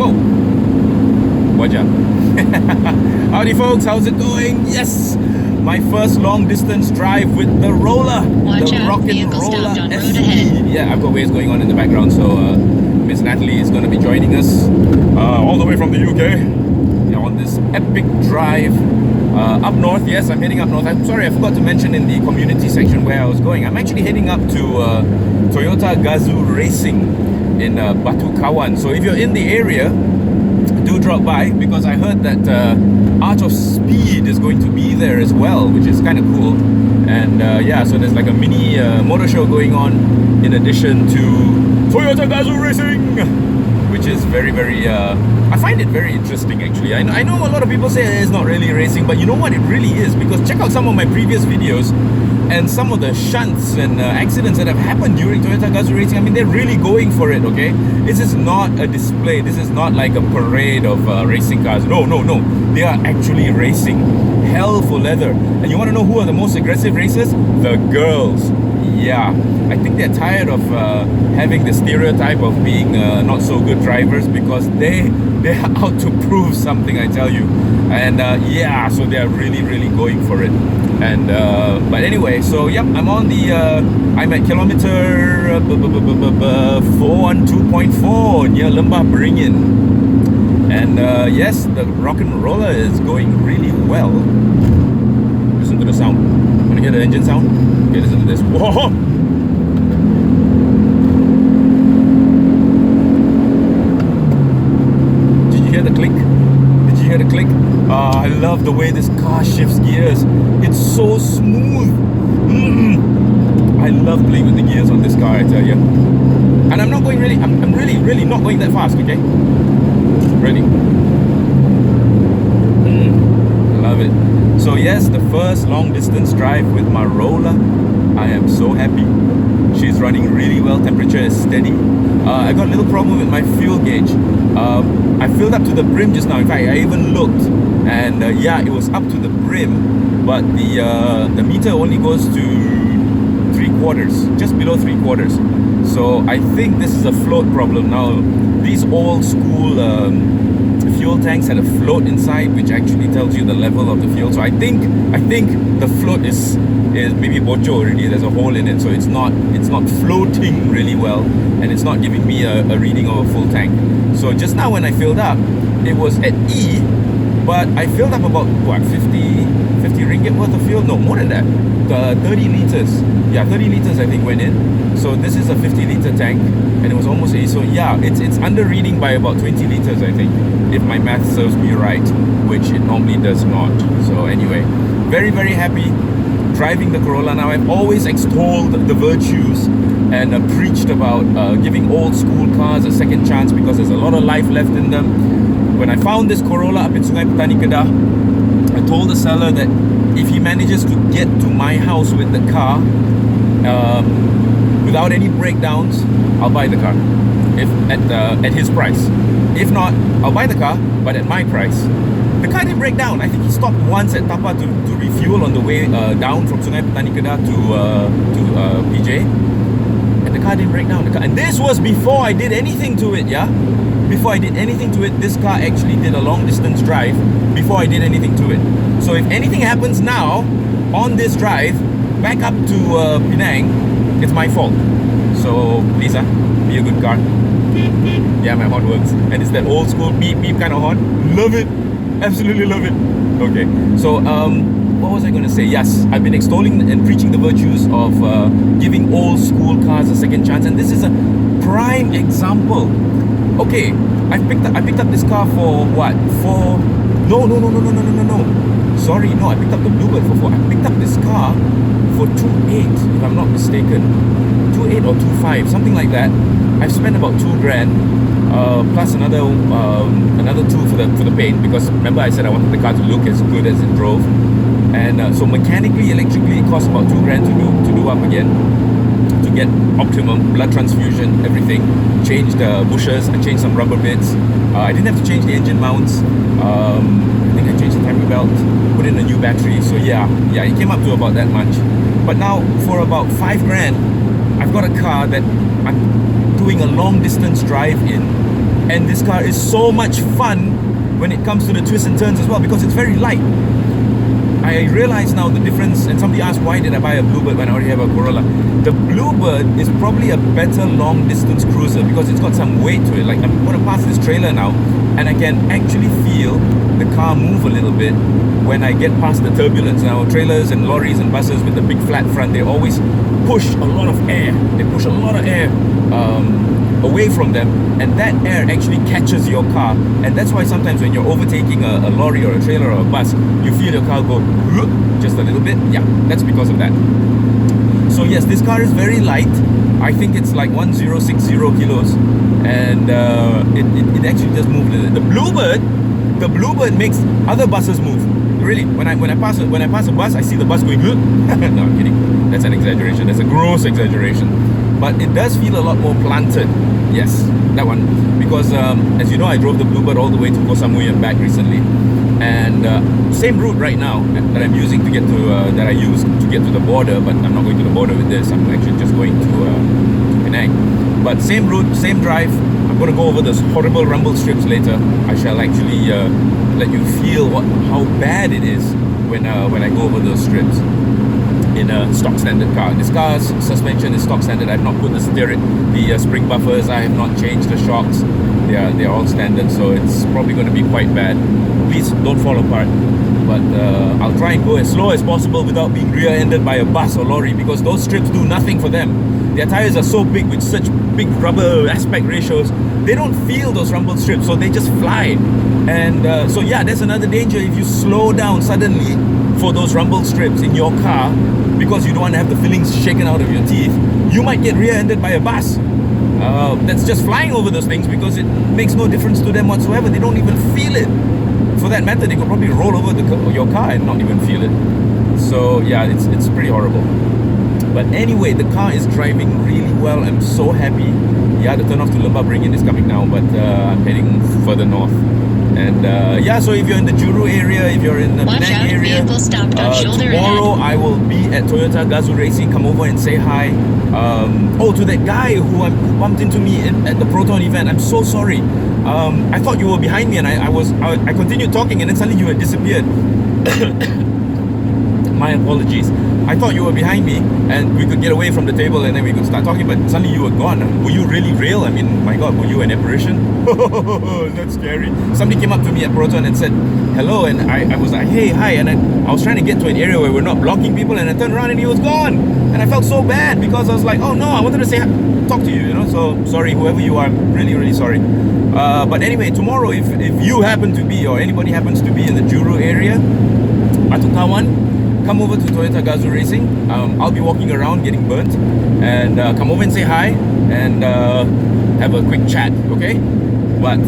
go. Wajah. Howdy folks, how's it going? Yes, my first long distance drive with the roller, the Rocket Roller SE. Yeah, I've got waves going on in the background, so Miss Natalie is going to be joining us all the way from the UK on this epic drive up north. Yes, I'm heading up north. I'm sorry, I forgot to mention in the community section where I was going. I'm actually heading up to Toyota Gazoo Racing in Batu Kawan. So if you're in the area, do drop by, because I heard that Art of Speed is going to be there as well, which is kind of cool. And yeah, so there's like a mini motor show going on in addition to Toyota Gazoo Racing, which is very, very I find it very interesting actually. I know a lot of people say it's not really racing, but you know what, it really is, because check out some of my previous videos and some of the shunts and accidents that have happened during Toyota Gazoo Racing. I mean, they're really going for it, okay? This is not a display. This is not like a parade of racing cars. No. They are actually racing. Hell for leather. And you want to know who are the most aggressive racers? The girls. Yeah. I think they're tired of having the stereotype of being not so good drivers, because they're out to prove something, I tell you. And yeah, so they're really, really going for it. And but anyway, so yep, I'm on the I'm at kilometer 412.4 near Lembah Beringin. And yes, the rock and roller is going really well. Listen to the sound. Want to hear the engine sound? Okay, listen to this. Whoa! Did you hear the click? Did you hear the click? I love the way this car shifts gears. It's so smooth. I love playing with the gears on this car, I tell you. And I'm not going really, I'm really not going that fast, okay? Ready? Love it. So yes, the first long distance drive with my roller. I am so happy. She's running really well. Temperature is steady. I got a little problem with my fuel gauge. I filled up to the brim just now. In fact, I even looked, and yeah, it was up to the brim, but the meter only goes to 3/4, just below 3/4. So I think this is a float problem. Now, these old school fuel tanks had a float inside, which actually tells you the level of the fuel. So I think the float is maybe bocho already. There's a hole in it, so it's not floating really well, and it's not giving me a reading of a full tank. So just now when I filled up, it was at E, but I filled up about what, 50 ringgit worth of fuel? No, more than that. 30 liters. Yeah, 30 liters I think went in. So this is a 50-liter tank, and it was almost E. So yeah, it's under reading by about 20 liters I think, if my math serves me right, which it normally does not. So anyway, very, very happy driving the Corolla. Now, I've always extolled the virtues and preached about giving old school cars a second chance, because there's a lot of life left in them. When I found this Corolla up in Sungai Petani Kedah, I told the seller that if he manages to get to my house with the car without any breakdowns, I'll buy the car if at his price. If not, I'll buy the car, but at my price. The car didn't break down. I think he stopped once at Tapa to refuel on the way down from Sungai Petani Kedah to PJ, and the car didn't break down. And this was before I did anything to it, yeah? Before I did anything to it, this car actually did a long distance drive before I did anything to it. So if anything happens now on this drive back up to Penang, it's my fault. So please, be a good car. Yeah, my horn works, and it's that old school beep beep kind of horn. Love it. Absolutely love it. Okay, so what was I going to say? Yes, I've been extolling and preaching the virtues of giving old school cars a second chance, and this is a prime example. Okay, I picked up this car for what? For no. Sorry, no, I picked up the Bluebird for 4. I picked up this car for 2.8, if I'm not mistaken. 2.8 or 2.5, something like that. I've spent about 2 grand. Plus another 2 for the paint, because remember I said I wanted the car to look as good as it drove, and so mechanically, electrically, it cost about 2 grand to do up again, to get optimum blood transfusion, everything. Changed bushers, I changed some rubber bits. I didn't have to change the engine mounts. I think I changed the timing belt, put in a new battery. So yeah, it came up to about that much. But now for about 5 grand, I've got a car that I'm doing a long distance drive in And this car is so much fun when it comes to the twists and turns as well, because it's very light. I realize now the difference, and somebody asked why did I buy a Bluebird when I already have a Corolla. The Bluebird is probably a better long distance cruiser because it's got some weight to it. Like, I'm going to pass this trailer now and I can actually feel the car move a little bit when I get past the turbulence. Now, trailers and lorries and buses with the big flat front, they always push a lot of air. They push a lot of air away from them, and that air actually catches your car, and that's why sometimes when you're overtaking a lorry or a trailer or a bus, you feel your car go just a little bit. Yeah, that's because of that. So yes, this car is very light. I think it's like 1060 kilos, and it actually does move. The Bluebird makes other buses move. Really, when I pass a bus, I see the bus going. No, I'm kidding. That's an exaggeration. That's a gross exaggeration. But it does feel a lot more planted. Yes, that one. Because as you know, I drove the Bluebird all the way to Koh Samui and back recently, and same route right now that I'm using to get to that I use to get to the border. But I'm not going to the border with this. I'm actually just going to Penang. But same route, same drive. I'm going to go over those horrible rumble strips later. I shall actually let you feel how bad it is when I go over those strips in a stock standard car. This car's suspension is stock standard. I've not put the spring buffers. I have not changed the shocks. They're all standard, so it's probably going to be quite bad. Please don't fall apart. But I'll try and go as slow as possible without being rear-ended by a bus or lorry, because those strips do nothing for them. Their tires are so big with such big rubber aspect ratios, they don't feel those rumble strips, so they just fly. And so yeah, that's another danger. If you slow down suddenly for those rumble strips in your car because you don't want to have the fillings shaken out of your teeth, you might get rear-ended by a bus that's just flying over those things, because it makes no difference to them whatsoever. They don't even feel it. For that matter, they could probably roll over your car and not even feel it. So yeah, it's pretty horrible. But anyway, the car is driving really well. I'm so happy. Yeah, the turn off to Lembah Beringin is coming now, but I'm heading further north. And yeah, so if you're in the Juru area, if you're in the Penang area, tomorrow I will be at Toyota Gazoo Racing. Come over and say hi. Oh, to that guy who bumped into me at the Proton event, I'm so sorry. I thought you were behind me, and I continued talking, and then suddenly you had disappeared. My apologies. I thought you were behind me and we could get away from the table and then we could start talking, but suddenly you were gone. Were you really real? I mean, my God, were you an apparition? That's scary. Somebody came up to me at Proton and said hello, and I was like, hey, hi, and I was trying to get to an area where we're not blocking people, and I turned around and he was gone, and I felt so bad because I was like, oh no, I wanted to talk to you, so sorry, whoever you are, I'm really, really sorry. But anyway, tomorrow, if you happen to be, or anybody happens to be in the Juru area, Atutawan, come over to Toyota Gazoo Racing. I'll be walking around getting burnt, and come over and say hi and have a quick chat, okay? But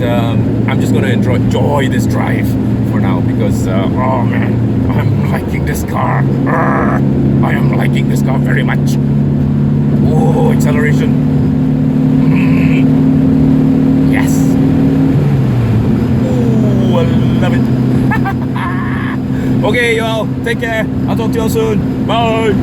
I'm just gonna enjoy this drive for now, because oh man, I'm liking this car. I am liking this car very much. Oh, acceleration. Yes. Oh, I love it. Okay, y'all, take care. I'll talk to y'all soon. Bye.